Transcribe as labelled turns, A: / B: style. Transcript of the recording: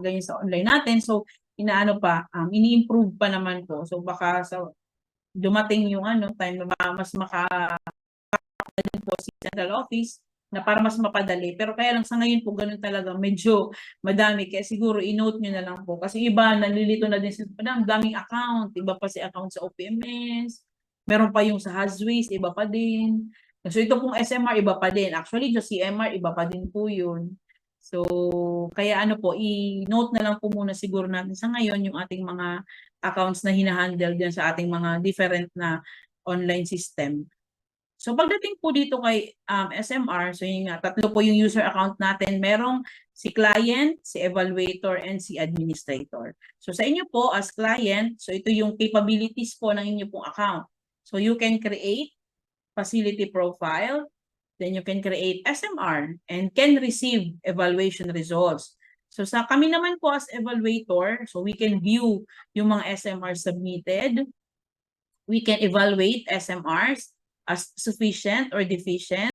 A: ganyan sa online natin. So, inaano pa, ini-improve pa naman po. So, baka sa dumating yung time na mas po si central office na para mas mapadali. Pero kaya lang sa ngayon po ganun talaga, medyo madami. Kaya siguro i-note nyo na lang po. Kasi iba, nalilito na din sila, madam, daming account. Iba pa si account sa OPMS. Meron pa yung sa Hazways, iba pa din. So ito pong SMR, iba pa din. Actually, sa CMR, iba pa din po yun. So, kaya po, i-note na lang po muna siguro natin sa ngayon yung ating mga accounts na hinahandle din sa ating mga different na online system. So pagdating po dito kay SMR, so yun nga, tatlo po yung user account natin. Merong si client, si evaluator, and si administrator. So sa inyo po as client, so ito yung capabilities po ng inyo pong account. So you can create facility profile, then you can create SMR, and can receive evaluation results. So sa kami naman po as evaluator, so we can view yung mga SMR submitted. We can evaluate SMRs as sufficient or deficient.